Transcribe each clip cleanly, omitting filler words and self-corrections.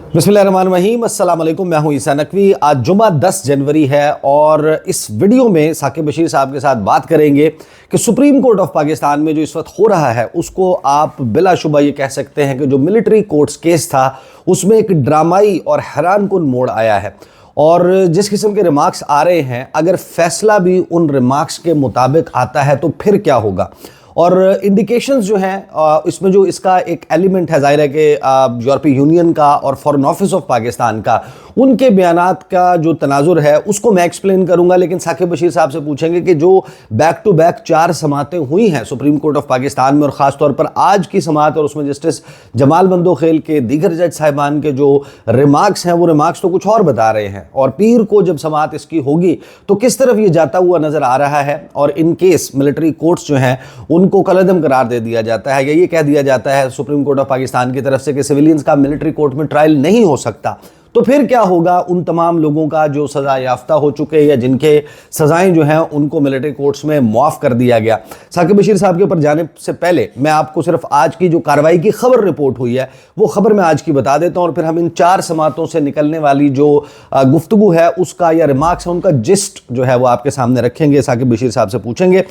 बिस्मिल्लाहिर्रहमानिर्रहीम, अस्सलाम वालेकुम। मैं हूं ईसा नकवी। आज जुमा 10 जनवरी है और इस वीडियो में साकिब बशीर साहब के साथ बात करेंगे कि सुप्रीम कोर्ट ऑफ पाकिस्तान में जो इस वक्त हो रहा है उसको आप बिलाशुबा ये कह सकते हैं कि जो मिलिट्री कोर्ट्स केस था उसमें एक ड्रामाई और हैरानकुन मोड़ आया है। और जिस किस्म के रिमार्क्स आ रहे हैं, अगर फैसला भी उन रिमार्क्स के मुताबिक आता है तो फिर क्या होगा। और इंडिकेशंस जो हैं इसमें जो इसका एक एलिमेंट है, जाहिर है कि यूरोपीय यूनियन का और फॉरेन ऑफिस ऑफ पाकिस्तान का, उनके बयानात का जो तनाजुर है उसको मैं एक्सप्लेन करूंगा। लेकिन साकिब बशीर साहब से पूछेंगे कि जो बैक टू बैक 4 समातें हुई हैं सुप्रीम कोर्ट ऑफ पाकिस्तान में और ख़ास तौर पर आज की समात और उसमें जस्टिस जमाल बंदोखेल के दीगर जज साहिबान के जो रिमार्क्स हैं वो रिमार्क्स तो कुछ और बता रहे हैं। और पीर को जब समात इसकी होगी तो किस तरफ ये जाता हुआ नजर आ रहा है। और इन केस मिलिट्री कोर्ट्स जो हैं उनको कलअदम करार दे दिया जाता है या ये कह दिया जाता है सुप्रीम कोर्ट ऑफ पाकिस्तान की तरफ से कि सिविलियंस का मिलिट्री कोर्ट में ट्रायल नहीं हो सकता, तो फिर क्या होगा उन तमाम लोगों का जो सजा याफ्ता हो चुके या जिनके सजाएं जो हैं उनको मिलिट्री कोर्ट्स में मुआफ कर दिया गया। साकिब बशीर साहब के ऊपर जाने से पहले मैं आपको सिर्फ आज की जो कार्रवाई की खबर रिपोर्ट हुई है वो खबर मैं आज की बता देता हूं और फिर हम इन 4 समातों से निकलने वाली जो गुफ्तगू है उसका या रिमार्क्स है उनका जिस्ट जो है वो आपके सामने रखेंगे, साकिब बशीर साहब से पूछेंगे।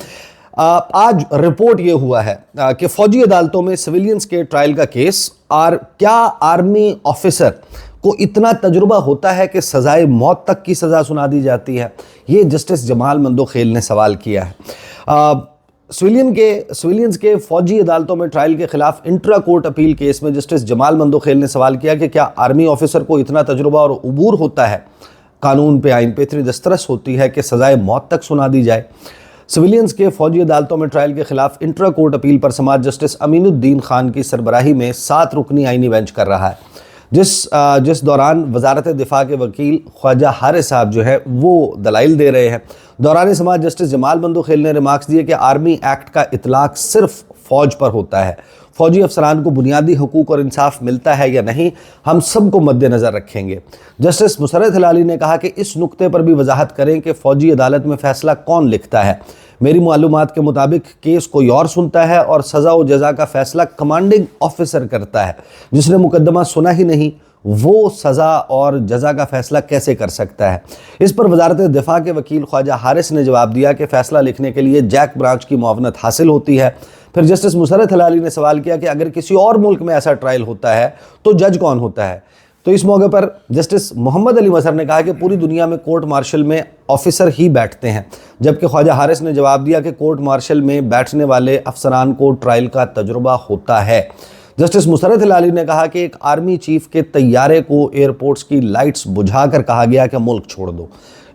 आज रिपोर्ट ये हुआ है कि फौजी अदालतों में सिविलियंस के ट्रायल का केस, और क्या आर्मी ऑफिसर को इतना तजुर्बा होता है कि सजाए मौत तक की सज़ा सुना दी जाती है। ये जस्टिस जमाल बंदोखेल ने सवाल किया है। सिविलियंस के फौजी अदालतों में ट्रायल के खिलाफ इंट्रा कोर्ट अपील केस में जस्टिस जमाल बंदोखेल ने सवाल किया कि क्या आर्मी ऑफिसर को इतना तजुर्बा और उबूर होता है, कानून पे आइन पे इतनी दस्तरस होती है कि सजाए मौत तक सुना दी जाए। सिविलियंस के फौजी अदालतों में ट्रायल के खिलाफ इंट्रा कोर्ट अपील पर समात जस्टिस अमीनुद्दीन खान की सरबराही में 7 रुकनी आइनी बेंच कर रहा है, जिस दौरान वजारत दिफा के वकील ख्वाजा हारिस साहब जो है वो दलाइल दे रहे हैं। दौरान समात जस्टिस जमाल बंदोखेल ने रिमार्क्स दिए कि आर्मी एक्ट का इतलाक सिर्फ फौज पर होता है, फौजी अफसरान को बुनियादी हुकूक और इंसाफ मिलता है या नहीं, हम सबको मद्देनज़र रखेंगे। जस्टिस मुसर्रत हिलाली ने कहा कि इस नुक्ते पर भी वजाहत करें कि फ़ौजी अदालत में फ़ैसला कौन लिखता है। मेरी मालूमात के मुताबिक केस कोई और सुनता है और सज़ा व जज़ा का फ़ैसला कमांडिंग ऑफिसर करता है। जिसने मुकदमा सुना ही नहीं वो सज़ा और जज़ा का फ़ैसला कैसे कर सकता है। इस पर वजारत दिफा के वकील ख्वाजा हारिस ने जवाब दिया कि फ़ैसला लिखने के लिए जैक ब्रांच की मुआवनत हासिल होती है। फिर जस्टिस मुसर्रत हिलाली ने सवाल किया कि अगर किसी और मुल्क में ऐसा ट्रायल होता है तो जज कौन होता है। तो इस मौके पर जस्टिस मोहम्मद अली मजहर ने कहा कि पूरी दुनिया में कोर्ट मार्शल में ऑफिसर ही बैठते हैं, जबकि ख्वाजा हारिस ने जवाब दिया कि कोर्ट मार्शल में बैठने वाले अफसरान को ट्रायल का तजुर्बा होता है। जस्टिस मुसर्रत हिलाली ने कहा कि एक आर्मी चीफ के तैयारे को एयरपोर्ट्स की लाइट्स बुझाकर कहा गया कि मुल्क छोड़ दो।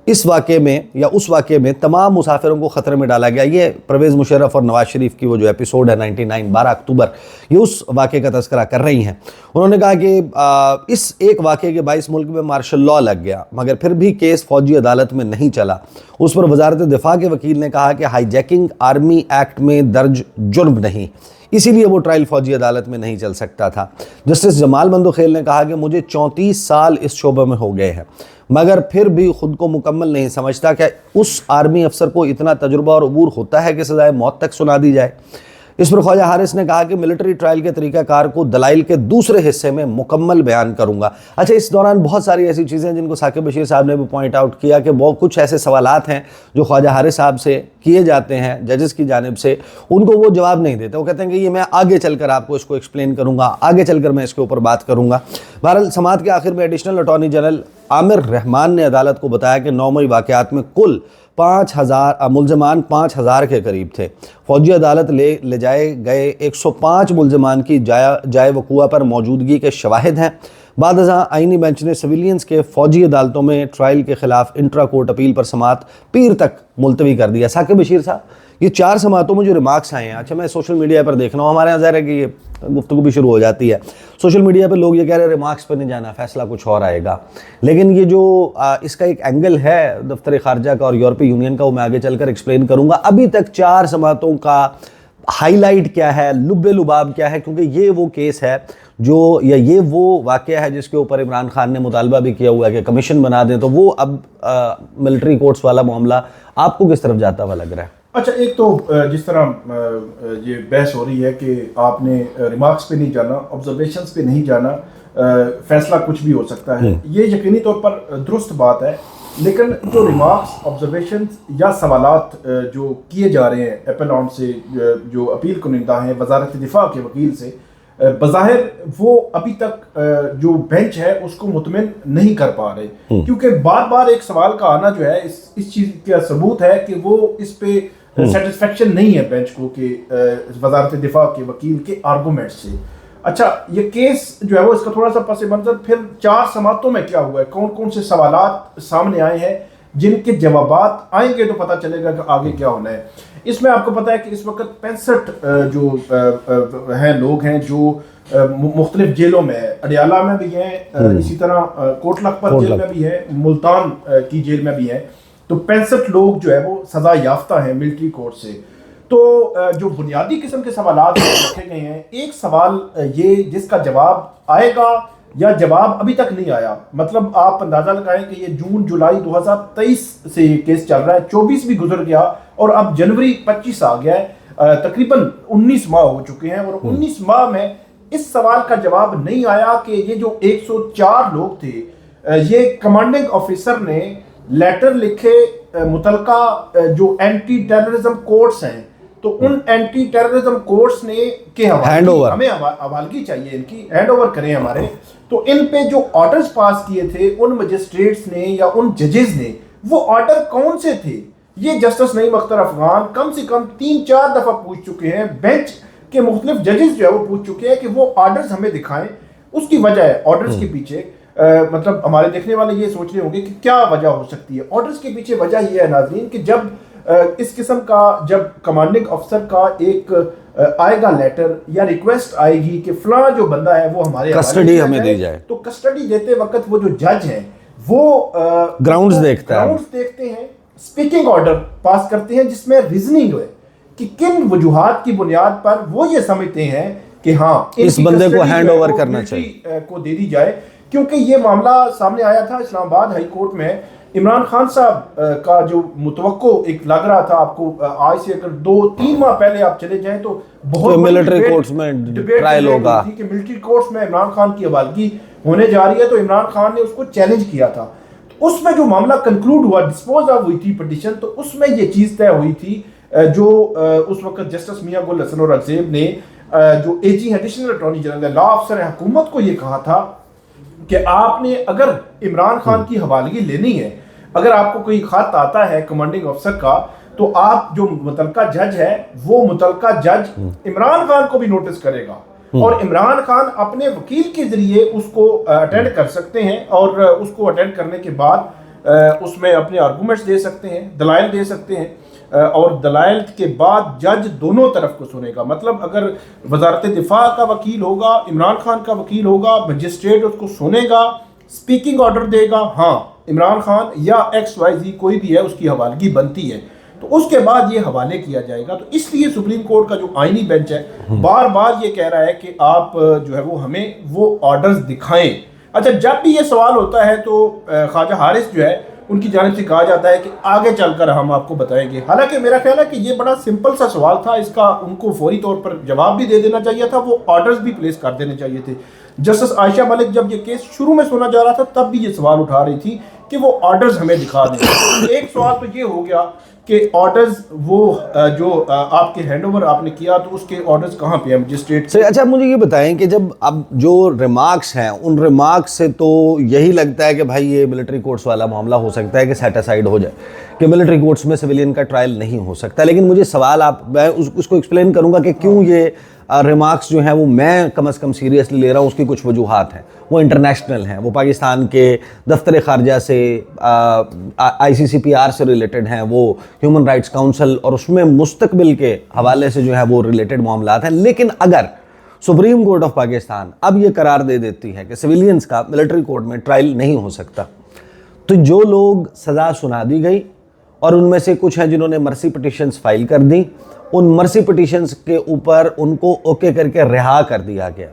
इस वाक़े में या उस वाक़े में तमाम मुसाफिरों को ख़तरे में डाला गया। ये परवेज़ मुशर्रफ और नवाज शरीफ की वो जो एपिसोड है 99 12 अक्टूबर, ये उस वाक़े का तज़किरा कर रही हैं। उन्होंने कहा कि इस एक वाक़े के 22 मुल्क में मार्शल लॉ लग गया मगर फिर भी केस फौजी अदालत में नहीं चला। उस पर वजारत दिफा के वकील ने कहा कि हाईजैकिंग आर्मी एक्ट में दर्ज जुर्म नहीं, इसीलिए वो ट्रायल फौजी अदालत में नहीं चल सकता था। जस्टिस जमाल बंदोखेल ने कहा कि मुझे 34 साल इस शोबे में हो गए हैं मगर फिर भी खुद को मुकम्मल नहीं समझता कि उस आर्मी अफसर को इतना तजुर्बा और अबूर होता है कि सजाए मौत तक सुना दी जाए। इस पर ख्वाजा हारिस ने कहा कि मिलिट्री ट्रायल के तरीक़ाकार को दलाइल के दूसरे हिस्से में मुकम्मल बयान करूंगा। अच्छा, इस दौरान बहुत सारी ऐसी चीज़ें हैं जिनको साकिब बशीर साहब ने भी पॉइंट आउट किया कि बहुत कुछ ऐसे सवालात हैं जो ख्वाजा हारिस साहब से किए जाते हैं जजेस की जानिब से, उनको वो जवाब नहीं देते। वो कहते हैं कि ये मैं आगे चलकर आपको इसको एक्सप्लेन करूँगा, आगे चलकर मैं इसके ऊपर बात करूँगा। बहरहाल समात के आखिर में additional attorney general Aamir Rahman ने अदालत को बताया कि 9 मई वाक़यात में कुल 5000 मुलजमान 5000 के करीब थे। फौजी अदालत ले जाए गए 105 मुलजमान की जाए वक़ुआ पर मौजूदगी के शवाहिद हैं। बाद आइनी बेंच ने सिविलियंस के फौजी अदालतों में ट्रायल के खिलाफ इंट्रा कोर्ट अपील पर समात पीर तक मुलतवी कर दिया। साकिब बशीर साहब, ये 4 समातों में जो रिमार्क्स आए हैं, अच्छा मैं सोशल मीडिया पर देख रहा हूँ, हमारे यहाँ ज़ाहिर है कि ये गुफ्तगू भी शुरू हो जाती है, सोशल मीडिया पर लोग ये कह रहे हैं रिमार्क्स पर नहीं जाना, फैसला कुछ और आएगा। लेकिन ये जो इसका एक एंगल है दफ्तर खारजा का और यूरोपीय यूनियन का, वो मैं आगे चलकर एक्सप्लेन करूँगा। अभी तक 4 समातों का हाईलाइट क्या है, लुब्बे लुबाब क्या है, क्योंकि ये वो केस है जो या ये वो वाक़या है जिसके ऊपर इमरान खान ने मुतालबा भी किया हुआ है कि कमीशन बना दें। तो वो अब मिलिट्री कोर्ट्स वाला मामला आपको किस तरफ जाता हुआ लग रहा है? अच्छा, एक तो जिस तरह ये बहस हो रही है कि आपने रिमार्क्स पे नहीं जाना, ऑब्जर्वेशंस पे नहीं जाना, फैसला कुछ भी हो सकता है, ये यकीनी तौर पर दुरुस्त बात है। लेकिन जो रिमार्क्स, ऑब्जर्वेशन या सवालात जो किए जा रहे हैं एपेलॉन से, जो अपील कुनिंदा हैं वजारत दिफा के वकील से, बज़ाहिर वो अभी तक जो बेंच है उसको मुतमिन नहीं कर पा रहे, क्योंकि बार बार एक सवाल का आना जो है इस चीज़ का सबूत है कि वो इस पे सेटिस्फेक्शन नहीं है बेंच को कि वजारत दिफा के वकील के आर्गूमेंट से। अच्छा, ये केस जो है वो इसका थोड़ा सा पस मंजर फिर 4 समातों में क्या हुआ है, कौन कौन से सवालात सामने आए हैं, जिनके जवाबात आएंगे तो पता चलेगा कि आगे क्या होना है। इसमें आपको पता है कि इस वक्त 65 जो हैं लोग हैं जो मुख्तलिफ जेलों में है, अडियाला में भी हैं, इसी तरह कोट लखपत जेल में भी है, मुल्तान की जेल में भी है। तो 65 लोग जो है वो सजा याफ्ता हैं मिलिट्री कोर्ट से। तो जो बुनियादी किस्म के सवालात रखे गए हैं, एक सवाल ये जिसका जवाब आएगा या जवाब अभी तक नहीं आया, मतलब आप अंदाजा लगाएं कि ये जून जुलाई 2023 से ये केस चल रहा है, 24 भी गुजर गया और अब जनवरी 25 आ गया है, तकरीबन 19 माह हो चुके हैं और 19 माह में इस सवाल का जवाब नहीं आया कि ये जो 104 लोग थे, ये कमांडिंग ऑफिसर ने लेटर लिखे मुतलका जो एंटी टेररिज्म कोर्ट्स हैं, तो उन एंटी टेररिज्म कोर्ट्स ने के हमें हवालगी चाहिए, इनकी हैंड ओवर करें हमारे। तो इन पे जो ऑर्डर्स पास किए थे उन मजिस्ट्रेट्स ने या उन जजेस ने, वो ऑर्डर कौन से थे? ये जस्टिस नईम अख्तर अफगान कम से कम 3-4 दफा पूछ चुके हैं, बेंच के मुख्तलिफ जजेस जो है वो पूछ चुके हैं कि वो ऑर्डर्स हमें दिखाएं। उसकी वजह है ऑर्डर्स के पीछे मतलब हमारे देखने वाले ये सोच रहे होंगे कि क्या वजह हो सकती है। ऑर्डर्स के पीछे वजह ये है नाज़रीन कि जब इस किस्म का जब कमांडिंग अफसर का एक आएगा लेटर या रिक्वेस्ट आएगी कि फलां जो बंदा है वो हमारे कस्टडी हमें दी जाए, तो कस्टडी देते वक्त वो जो जज हैं वो ग्राउंड्स देखते हैं, स्पीकिंग ऑर्डर पास करते हैं जिसमें रीजनिंग है कि किन वजूहात की बुनियाद पर वो ये समझते हैं कि हाँ इस बंदे को हैंड ओवर करना चाहिए, को दे दी जाए। क्योंकि ये मामला सामने आया था इस्लामाबाद हाई कोर्ट में, इमरान खान साहब का जो मुतवक्को एक लग रहा था आपको, आज से अगर 2-3 माह पहले आप चले जाएं तो बहुत मिलिट्री कोर्ट्स में ट्रायल होगा कि मिलिट्री कोर्ट्स में इमरान खान की हवालगी होने जा रही है, तो इमरान खान ने उसको चैलेंज किया था। तो उसमें जो मामला कंक्लूड हुआ, डिस्पोज ऑफ हुई थी पिटीशन, तो उसमें ये चीज़ तय हुई थी जो उस वक्त जस्टिस मियां गुल हसन और अज़ेब ने जो एजी एडिशनल अटॉर्नी जनरल लॉ अफसर हुकूमत को ये कहा था कि आपने अगर इमरान खान की हवालगी लेनी है, अगर आपको कोई खत आता है कमांडिंग अफसर का, तो आप जो मुतलका जज है वो मुतलका जज इमरान खान को भी नोटिस करेगा और इमरान खान अपने वकील के जरिए उसको अटेंड कर सकते हैं और उसको अटेंड करने के बाद उसमें अपने आर्गूमेंट्स दे सकते हैं, दलाइल दे सकते हैं और दलाइल के बाद जज दोनों तरफ को सुनेगा। मतलब अगर वजारत दिफा का वकील होगा, इमरान खान का वकील होगा, मजिस्ट्रेट उसको सुनेगा, स्पीकिंग ऑर्डर देगा, हाँ इमरान खान या XYZ कोई भी है उसकी हवालगी बनती है, तो उसके बाद ये हवाले किया जाएगा। तो इसलिए सुप्रीम कोर्ट का जो आईनी बेंच है बार बार ये कह रहा है कि आप जो है वो हमें वो ऑर्डर्स दिखाएं। अच्छा, जब भी ये सवाल होता है तो ख्वाजा हारिस जो है उनकी जानिब से कहा जाता है कि आगे चलकर हम आपको बताएंगे। हालांकि मेरा ख्याल है कि ये बड़ा सिंपल सा सवाल था, इसका उनको फौरी तौर पर जवाब भी दे देना चाहिए था, वो ऑर्डर्स भी प्लेस कर देने चाहिए थे। जस्टिस आयशा मलिक जब ये केस शुरू में सुना जा रहा था तब भी ये सवाल उठा रही थी कि वो ऑर्डर्स हमें दिखा दें। तो एक सवाल तो ये हो गया कि ऑर्डर्स वो जो आपके हैंडओवर आपने किया तो उसके ऑर्डर्स कहाँ पे हैं मजिस्ट्रेट से? अच्छा, मुझे ये बताएं कि जब अब जो रिमार्क्स हैं उन रिमार्क्स से तो यही लगता है कि भाई ये मिलिट्री कोर्ट्स वाला मामला हो सकता है कि सेट असाइड हो जाए, कि मिलिट्री कोर्ट्स में सिविलियन का ट्रायल नहीं हो सकता। लेकिन मुझे सवाल मैं उसको एक्सप्लेन करूंगा कि क्यों ये रिमार्क्स जो हैं वो मैं कम से कम सीरियसली ले रहा हूँ। उसकी कुछ वजूहात हैं, वो इंटरनेशनल हैं, वो पाकिस्तान के दफ्तर खारजा से ICCPR से रिलेटेड हैं, वो ह्यूमन राइट्स काउंसिल और उसमें मुस्तकबिल के हवाले से जो है वो रिलेटेड मामलात हैं। लेकिन अगर सुप्रीम कोर्ट ऑफ पाकिस्तान अब ये करार दे देती है कि सिविलियंस का मिलिट्री कोर्ट में ट्रायल नहीं हो सकता, तो जो लोग सज़ा सुना दी गई और उनमें से कुछ हैं जिन्होंने मर्सी पिटिशंस फाइल कर दी, उन मर्सी पिटिशंस के ऊपर उनको ओके करके रिहा कर दिया गया,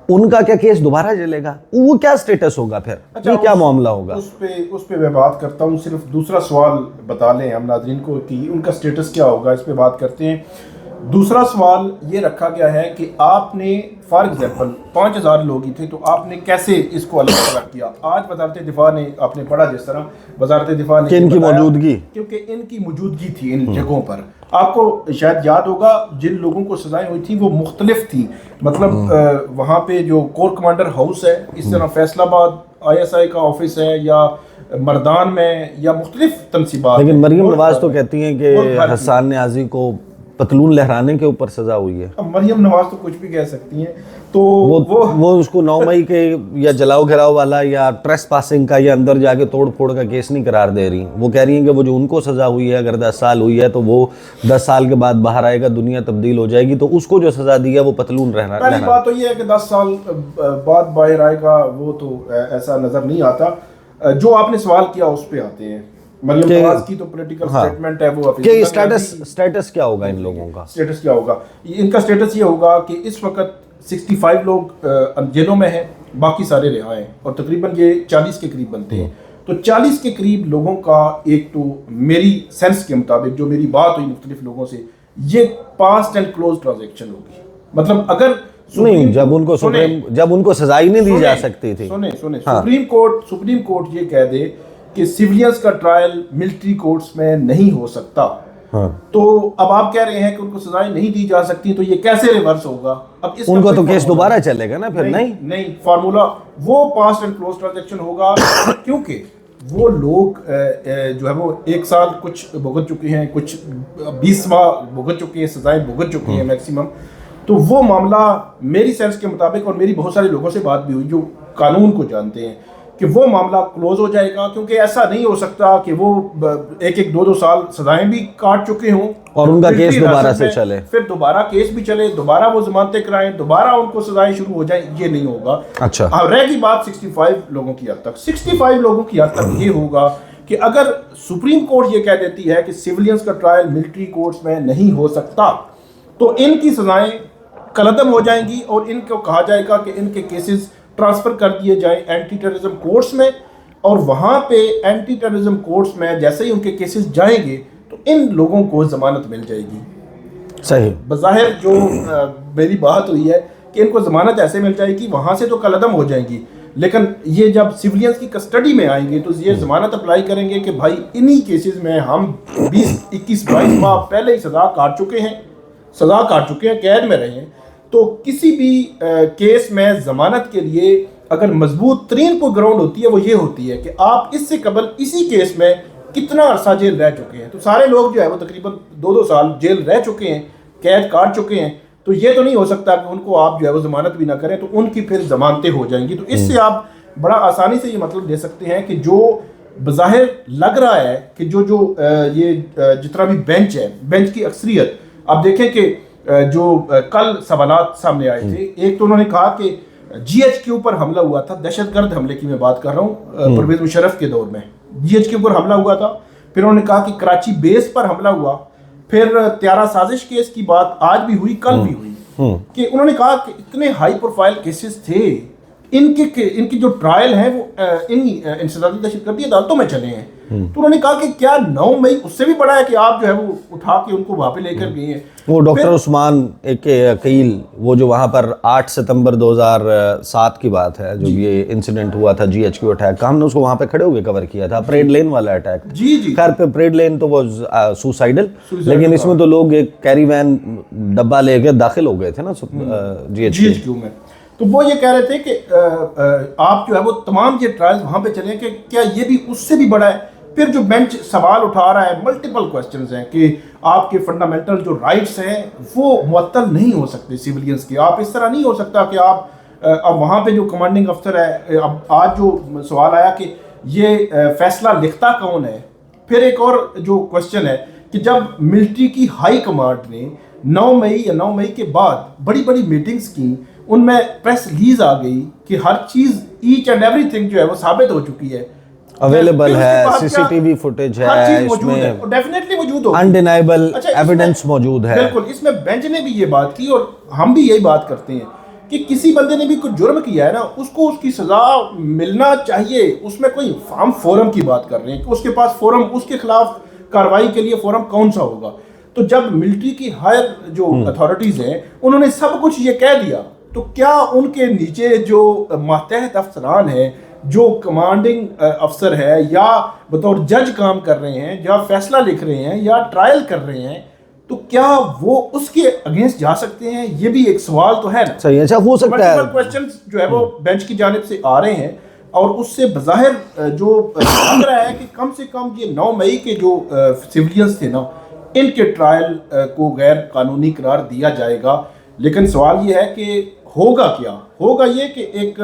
उनका क्या केस दोबारा चलेगा? वो क्या स्टेटस होगा फिर? अच्छा, ये क्या मामला होगा? उस पे मैं बात करता हूँ। सिर्फ दूसरा सवाल बता लें हम नाज़रीन को कि उनका स्टेटस क्या होगा, इस पे बात करते हैं। दूसरा सवाल ये रखा गया है कि आपने फॉर एग्जांपल 5000 लोग ही थे तो आपने कैसे इसको अलग अलग किया। आज वजारत दिफा ने, आपने पढ़ा जिस तरह वजारत दिफा ने इनकी मौजूदगी, क्योंकि इनकी मौजूदगी थी इन जगहों पर। आपको शायद याद होगा जिन लोगों को सजाएं हुई थी वो मुख्तलिफ थी, मतलब वहाँ पे जो कोर कमांडर हाउस है, इस तरह फैसलाबाद ISI का ऑफिस है, या मर्दान में, या मुख्तलिफ तंसीबात। लेकिन मरियम नवाज तो कहती हैं कि हसन न्याजी को पतलून लहराने के ऊपर सजा हुई है। अब मरियम नवाज तो कुछ भी कह सकती हैं, तो वो उसको 9 मई के या जलाओ घिराव वाला या ट्रेस पासिंग का या अंदर जाके तोड़ फोड़ का केस नहीं करार दे रही। वो कह रही हैं कि वो जो उनको सजा हुई है, अगर 10 साल हुई है तो वो 10 साल के बाद बाहर आएगा, दुनिया तब्दील हो जाएगी, तो उसको जो सजा दी है वो पतलून रहना। पहली बात तो ये है कि 10 साल बाद बाहर आएगा, वो तो ऐसा नजर नहीं आता। जो आपने सवाल किया उस पे आते हैं। मरियम नवाज की तो पॉलिटिकल स्टेटमेंट है, वो कि स्टेटस क्या होगा इन लोगों का? स्टेटस क्या होगा? इनका स्टेटस ये होगा कि इस वक्त 65 लोग जेलों में हैं, बाकी सारे रिहा हैं, और तकरीबन ये 40 के करीब बनते हैं। तो 40 के करीब लोगों का, एक तो मेरी सेंस के मुताबिक जो मेरी बात हुई मुख्तलिफ लोगों से, ये पास्ट एंड क्लोज ट्रांजेक्शन होगी। मतलब अगर नहीं, जब उनको सजा ही नहीं दी जा सकती थी। सुने सुप्रीम कोर्ट ये कह दे कि सिविलियंस का ट्रायल मिलिट्री कोर्ट्स में नहीं हो सकता, तो अब आप कह रहे हैं कि उनको सजाएं नहीं दी जा सकती, तो ये कैसे रिवर्स होगा? अब उनको तो केस दोबारा चलेगा ना फिर? नहीं, फार्मूला वो पास्ट एंड क्लोज ट्रांजेक्शन होगा, क्योंकि वो लोग जो है वो 1 साल कुछ भुगत चुके हैं, कुछ 20 माह भुगत चुके हैं, सजाएं भुगत चुके हैं मैक्सिमम। तो वो मामला मेरी सेंस के मुताबिक, और मेरी बहुत सारे लोगों से बात भी हुई जो कानून को जानते हैं, कि वो मामला क्लोज हो जाएगा, क्योंकि ऐसा नहीं हो सकता कि वो 1-1, 2-2 साल सजाएं भी काट चुके हों और उनका केस दोबारा से चले, फिर दोबारा केस भी चले, दोबारा वो जमानतें कराएं, दोबारा उनको सजाएं शुरू हो जाए। ये नहीं होगा। अच्छा, रहेगी बात 65 लोगों की हद तक। 65 लोगों की हद तक ये होगा कि अगर सुप्रीम कोर्ट ये कह देती है कि सिविलियंस का ट्रायल मिलिट्री कोर्ट्स में नहीं हो सकता, तो इनकी सजाएं कलअदम हो जाएंगी और इनको कहा जाएगा कि इनके केसेस ट्रांसफर कर दिए जाएं एंटी टेररिज्म कोर्ट्स में, और वहां पे एंटी टेररिज्म कोर्ट्स में जैसे ही उनके केसेस जाएंगे तो इन लोगों को जमानत मिल जाएगी। सही, बज़ाहिर जो मेरी बात हुई है कि इनको जमानत ऐसे मिल जाएगी, वहां से तो कलअदम हो जाएंगी, लेकिन ये जब सिविलियंस की कस्टडी में आएंगे तो ये जमानत अप्लाई करेंगे कि भाई इन्हीं केसेस में हम 20-21-22 माह पहले ही सजा काट चुके हैं, कैद में रहे हैं। तो किसी भी केस में जमानत के लिए अगर मजबूत तरीन कोई ग्राउंड होती है, वो ये होती है कि आप इससे कबल इसी केस में कितना अरसा जेल रह चुके हैं। तो सारे लोग जो है वो तकरीबन 2-2 साल जेल रह चुके हैं, कैद काट चुके हैं, तो ये तो नहीं हो सकता कि उनको आप जो है वो जमानत भी ना करें, तो उनकी फिर जमानतें हो जाएंगी। तो इससे आप बड़ा आसानी से ये मतलब दे सकते हैं कि जो बज़ाहिर लग रहा है कि जो ये जितना भी बेंच है, बेंच की अक्सरियत, आप देखें कि जो कल सवालात सामने आए थे, एक तो उन्होंने कहा कि GHQ पर हमला हुआ था, दहशतगर्द हमले की मैं बात कर रहा हूँ, परवेज मुशर्रफ के दौर में GHQ पर हमला हुआ था। फिर उन्होंने कहा कि कराची बेस पर हमला हुआ। फिर त्यारा साजिश केस की बात आज भी हुई, कल भी हुई, कि उन्होंने कहा कि इतने हाई प्रोफाइल केसेस थे, इनकी जो ट्रायल है वो इंसदादी दहशतगर्दी अदालतों में चले हैं। तो उन्होंने कहा कि क्या 9 मई उससे भी बड़ा है कि आप जो है वो उठा के उनको वहां पे लेकर गए हैं। वो डॉक्टर उस्मान एक अकील, वो जो वहां पर 8 सितंबर 2007 की बात है, जो ये इंसिडेंट हुआ था GHQ अटैक का, हमने उसको वहां पे खड़े होकर कवर किया था, परेड लेन वाला अटैक। जी खैर पे परेड लेन तो वो सुसाइडल, लेकिन इसमें तो लोग एक कैरी वैन डब्बा लेकर दाखिल हो गए थे ना GHQ में। तो वो ये कह रहे थे कि आप जो है वो तमाम ये ट्रायल्स वहाँ पे चले कि क्या ये भी उससे भी बड़ा है। फिर जो बेंच सवाल उठा रहा है, मल्टीपल क्वेश्चंस हैं कि आपके फंडामेंटल जो राइट्स हैं वो मुअत्तल नहीं हो सकते सिविलियंस के। आप इस तरह नहीं हो सकता कि आप अब वहाँ पे जो कमांडिंग अफसर है, अब आज जो सवाल आया कि ये फैसला लिखता कौन है। फिर एक और जो क्वेश्चन है कि जब मिलिट्री की हाई कमांड ने 9 मई के बाद बड़ी बड़ी मीटिंग्स की, उनमें प्रेस रिलीज आ गई कि हर चीज ईच एंड एवरीथिंग जो है वो साबित हो चुकी है, अवेलेबल है, CCTV फुटेज है, इसमें डेफिनेटली मौजूद हो, अनडिनाइबल एविडेंस मौजूद है। बिल्कुल, इसमें बेंच ने भी ये बात की और हम भी यही बात करते हैं कि किसी बंदे ने भी कुछ जुर्म किया है ना, उसको उसकी सजा मिलना चाहिए। उसमें कोई हम फोरम की बात कर रहे हैं कि उसके पास फोरम, उसके खिलाफ कार्रवाई के लिए फोरम कौन सा होगा। तो जब मिलिट्री की हायर जो अथॉरिटीज़ हैं उन्होंने सब कुछ ये कह दिया, तो क्या उनके नीचे जो मातहत अफसरान हैं, जो कमांडिंग अफसर है या बतौर जज काम कर रहे हैं या फैसला लिख रहे हैं या ट्रायल कर रहे हैं, तो क्या वो उसके अगेंस्ट जा सकते हैं? ये भी एक सवाल तो है ना। सही, अच्छा हो सकता है क्वेश्चंस जो है वो बेंच की जानिब से आ रहे हैं और उससे बज़ाहिर जो लग रहा है कि कम से कम ये 9 मई के जो सिविलियंस थे ना, इनके ट्रायल को गैर कानूनी करार दिया जाएगा। लेकिन सवाल ये है कि होगा क्या? होगा ये कि एक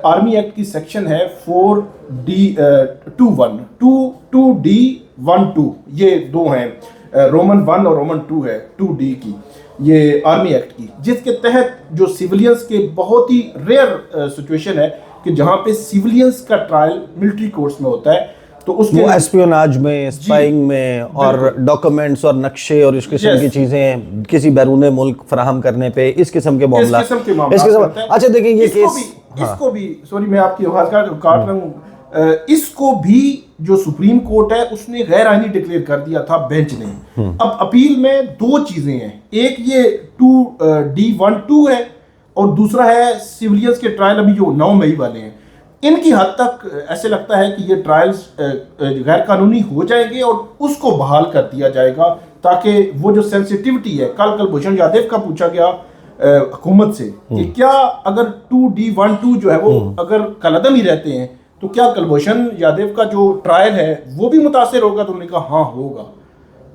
आर्मी एक्ट की सेक्शन है 4D21 2D12, ये दो हैं, रोमन 1 और रोमन 2 है 2D की, ये आर्मी एक्ट की, जिसके तहत जो सिविलियंस के बहुत ही रेयर सिचुएशन है कि जहाँ पे सिविलियंस का ट्रायल मिलिट्री कोर्ट्स में होता है, तो उसके वो एस्पियोनाज में, स्पाइंग में और डॉक्यूमेंट्स और नक्शे और इस किस्म की चीजें किसी बैरून मुल्क फराहम करने पे, इस किस्म के मामला, अच्छा देखिए ये केस, इसको भी सॉरी मैं आपकी आवाज काट रहा हूँ, इसको भी जो सुप्रीम कोर्ट है उसने गैर आईनी डिक्लेयर कर दिया था बेंच ने। अब अपील में दो चीजें हैं, एक ये 2D12 है और दूसरा है सिविलियंस के ट्रायल अभी जो 9 मई वाले हैं। इनकी हद तक ऐसे लगता है कि ये ट्रायल्स गैर कानूनी हो जाएंगे और उसको बहाल कर दिया जाएगा, ताकि वो जो सेंसिटिविटी है, कल कुलभूषण यादव का पूछा गया हुकूमत से कि क्या अगर 2D12 जो है वो अगर कलअदम ही रहते हैं तो क्या कुलभूषण यादव का जो ट्रायल है वो भी मुतासिर होगा? तो उन्होंने कहा हाँ होगा।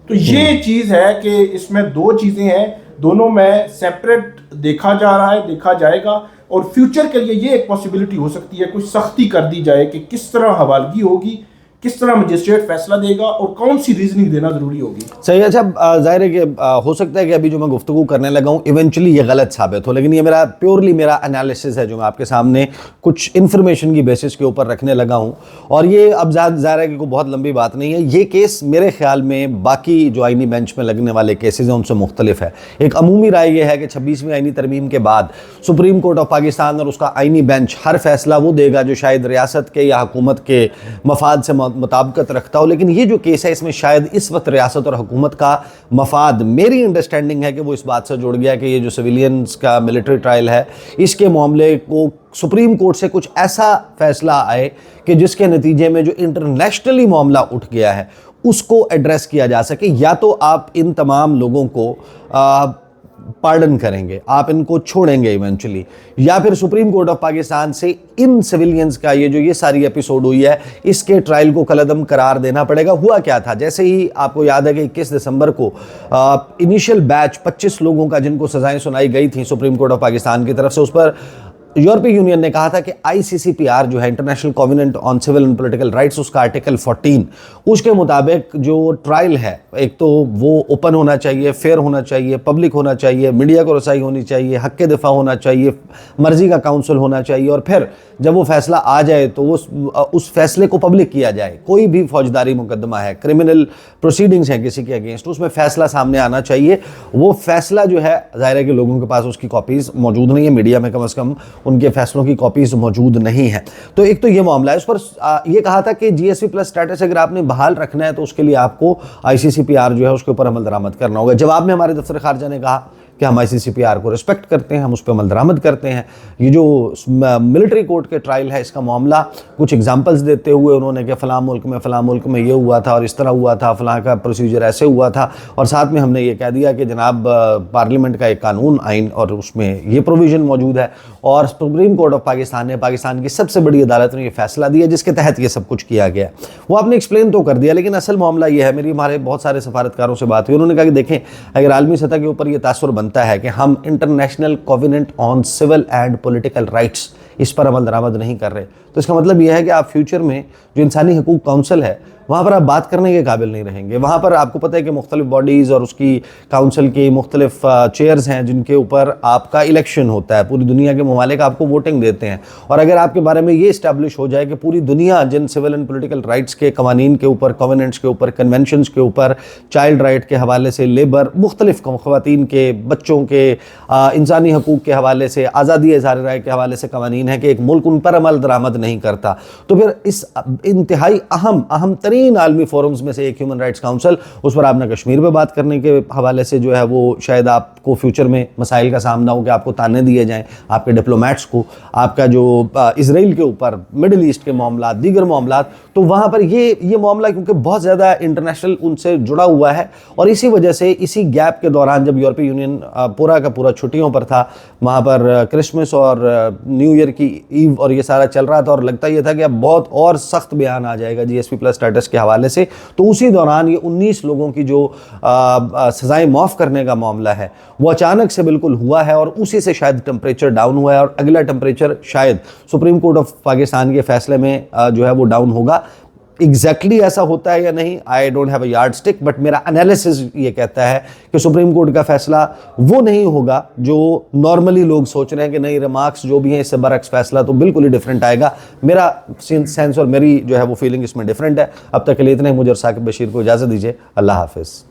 तो ये चीज़ है कि इसमें दो चीज़ें हैं, दोनों में सेपरेट देखा जा रहा है, देखा जाएगा, और फ्यूचर के लिए ये एक पॉसिबिलिटी हो सकती है कुछ सख्ती कर दी जाए कि किस तरह हवालगी होगी, किस तरह मजिस्ट्रेट फैसला देगा और कौन सी रीजनिंग देना जरूरी होगी। सही, अच्छा जाहिर है कि हो सकता है कि अभी जो मैं गुफ्तगू करने लगा हूँ इवेंचुअली ये गलत साबित हो, लेकिन ये मेरा प्योरली मेरा एनालिसिस है जो मैं आपके सामने कुछ इन्फॉर्मेशन की बेसिस के ऊपर रखने लगा हूँ। और ये अब जाहिर है कि कोई बहुत लंबी बात नहीं है, ये केस मेरे ख्याल में बाकी जो आईनी बेंच में लगने वाले केसेज हैं उनसे मुख्तलिफ है। एक अमूमी राय ये है कि 26वीं आईनी तरमीम के बाद सुप्रीम कोर्ट ऑफ पाकिस्तान और उसका आईनी बेंच हर फैसला वो देगा जो शायद रियासत के या हुकूमत के मफाद से मुताबिकत रखता हो, लेकिन ये जो केस है इसमें शायद इस वक्त रियासत और हुकूमत का मफाद, मेरी अंडरस्टैंडिंग है कि वो इस बात से जुड़ गया कि ये जो सिविलियंस का मिलिट्री ट्रायल है इसके मामले को सुप्रीम कोर्ट से कुछ ऐसा फैसला आए कि जिसके नतीजे में जो इंटरनेशनली मामला उठ गया है उसको एड्रेस किया जा सके। या तो आप इन तमाम लोगों को पार्डन करेंगे, आप इनको छोड़ेंगे इवेंचुअली, या फिर सुप्रीम कोर्ट ऑफ पाकिस्तान से इन सिविलियंस का ये सारी एपिसोड हुई है इसके ट्रायल को कलअदम करार देना पड़ेगा। हुआ क्या था, जैसे ही आपको याद है कि 21 दिसंबर को इनिशियल बैच 25 लोगों का जिनको सजाएं सुनाई गई थी सुप्रीम कोर्ट ऑफ पाकिस्तान की तरफ से, उस पर यूरोपीय यूनियन ने कहा था कि ICCPR जो है international covenant on civil and political rights, उसका आर्टिकल 14 उसके मुताबिक जो ट्रायल है एक तो वो ओपन होना चाहिए, फेयर होना चाहिए, पब्लिक होना चाहिए, मीडिया को रसाई होनी चाहिए, हक के दिफा होना चाहिए, मर्जी का काउंसिल होना चाहिए, और फिर जब वो फैसला आ जाए तो उस फैसले को पब्लिक किया जाए। कोई भी फौजदारी मुकदमा है, क्रिमिनल प्रोसीडिंग्स हैं किसी के अगेंस्ट, उसमें फैसला सामने आना चाहिए। वो फैसला जो है जाहिर है कि लोगों के पास उसकी कॉपीज़ मौजूद नहीं है, मीडिया में कम से कम उनके फैसलों की कॉपीज मौजूद नहीं है। तो एक तो ये मामला है, उस पर ये कहा था कि GSP+ स्टेटस अगर आपने बहाल रखना है तो उसके लिए आपको ICCPR जो है उसके ऊपर अमल दरामद करना होगा। जवाब में हमारे दफ्तर खारजा ने कहा कि हम ICCPR को रिस्पेक्ट करते हैं, हम उस पर अमल दरामद करते हैं। ये जो मिलिट्री कोर्ट के ट्रायल है इसका मामला कुछ एग्जांपल्स देते हुए उन्होंने कि फ़लाँ मुल्क में ये हुआ था और इस तरह हुआ था, फ़लाँ का प्रोसीजर ऐसे हुआ था, और साथ में हमने ये कह दिया कि जनाब पार्लियामेंट का एक कानून आइन और उसमें ये प्रोविज़न मौजूद है, और सुप्रीम कोर्ट ऑफ पाकिस्तान ने, पाकिस्तान की सबसे बड़ी अदालत ने ये फैसला दिया जिसके तहत ये सब कुछ किया गया। वो आपने एक्सप्लेन तो कर दिया, लेकिन असल मामला ये है, मेरी हमारे बहुत सारे सफारतकारों से बात हुई, उन्होंने कहा कि देखें अगर आलमी सतह के ऊपर ये तासुर बनता है कि हम international covenant on civil and political rights इस पर अमल दरामद नहीं कर रहे, तो इसका मतलब यह है कि आप फ्यूचर में जो इंसानी हकूक़ काउंसिल है वहाँ पर आप बात करने के काबिल नहीं रहेंगे। वहाँ पर आपको पता है कि मुख्तलिफ बॉडीज़ और उसकी काउंसिल की मुख्तलिफ चेयर्स हैं जिनके ऊपर आपका इलेक्शन होता है, पूरी दुनिया के ममालिक आपको वोटिंग देते हैं, और अगर आपके बारे में ये इस्टेब्लिश हो जाए कि पूरी दुनिया जिन सिविल एंड पॉलिटिकल राइट्स के कवानीन के ऊपर, कॉवेनेंट्स के ऊपर, कन्वेंशंस के ऊपर, चाइल्ड राइट के हवाले से, लेबर, मुख्तलिफ ख़वातीन के बच्चों के इंसानी हकूक़ के हवाले से, आज़ादी इज़हार राय के हवाले से कवानीन है कि एक मुल्क उन पर अमल दरामद नहीं करता, तो फिर इस इंतहाई अहम तरीन आलमी फोरम्स में से एक ह्यूमन राइट्स काउंसिल, उस पर आपने कश्मीर पे बात करने के हवाले से जो है वो शायद आपको फ्यूचर में मसाइल का सामना हो कि आपको ताने दिए जाएँ आपके डिप्लोमेट्स को, आपका जो इसराइल के ऊपर, मिडिल ईस्ट के मामला, दीगर मामला, तो वहाँ पर ये मामला क्योंकि बहुत ज़्यादा इंटरनेशनल उनसे जुड़ा हुआ है, और इसी वजह से इसी गैप के दौरान जब यूरोपीय यूनियन पूरा का पूरा छुट्टियों पर था, वहाँ पर क्रिसमस और न्यू ईयर की ईव और ये सारा चल रहा था, और लगता ये था कि अब बहुत और सख्त बयान आ जाएगा GSP+ स्टेटस के हवाले से, तो उसी दौरान ये 19 लोगों की जो सज़ाएं माफ़ करने का मामला है वो अचानक से बिल्कुल हुआ है, और उसी से शायद टेम्परेचर डाउन हुआ है, और अगला टेम्परेचर शायद सुप्रीम कोर्ट ऑफ पाकिस्तान के फैसले में जो है वो डाउन होगा। एग्जैक्टली ऐसा होता है या नहीं, I don't have a yard stick, but मेरा एनालिसिस ये कहता है कि सुप्रीम कोर्ट का फैसला वो नहीं होगा जो नॉर्मली लोग सोच रहे हैं कि नहीं, रिमार्क्स जो भी हैं इससे बरक्स फैसला तो बिल्कुल ही डिफरेंट आएगा। मेरा सेंस और मेरी जो है वो फीलिंग इसमें डिफरेंट है। अब तक के लिए इतने, मुझे और साकिब बशीर को इजाज़त दीजिए। अल्लाह हाफिज़।